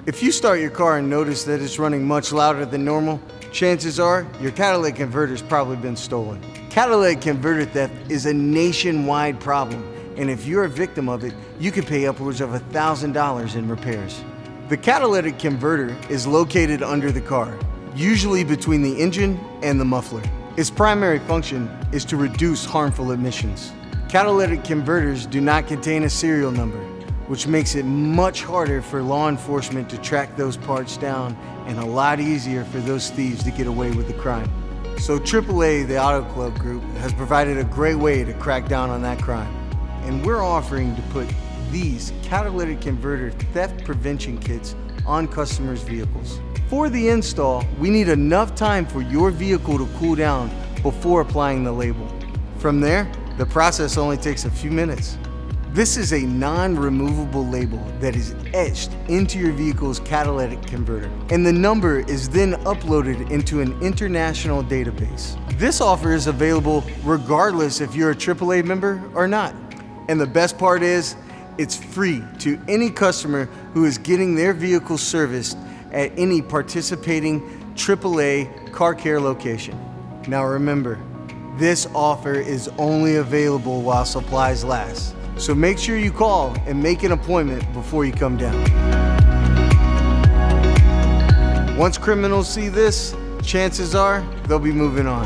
If you start your car and notice that it's running much louder than normal, chances are your catalytic converter's probably been stolen. Catalytic converter theft is a nationwide problem, and if you're a victim of it, you could pay upwards of $1,000 in repairs. The catalytic converter is located under the car, usually between the engine and the muffler. Its primary function is to reduce harmful emissions. Catalytic converters do not contain a serial number, which makes it much harder for law enforcement to track those parts down and a lot easier for those thieves to get away with the crime. So AAA, the Auto Club Group, has provided a great way to crack down on that crime. And we're offering to put these catalytic converter theft prevention kits on customers' vehicles. For the install, we need enough time for your vehicle to cool down before applying the label. From there, the process only takes a few minutes. This is a non-removable label that is etched into your vehicle's catalytic converter, and the number is then uploaded into an international database. This offer is available regardless if you're a AAA member or not. And the best part is, it's free to any customer who is getting their vehicle serviced at any participating AAA car care location. Now remember, this offer is only available while supplies last. So make sure you call and make an appointment before you come down. Once criminals see this, chances are they'll be moving on.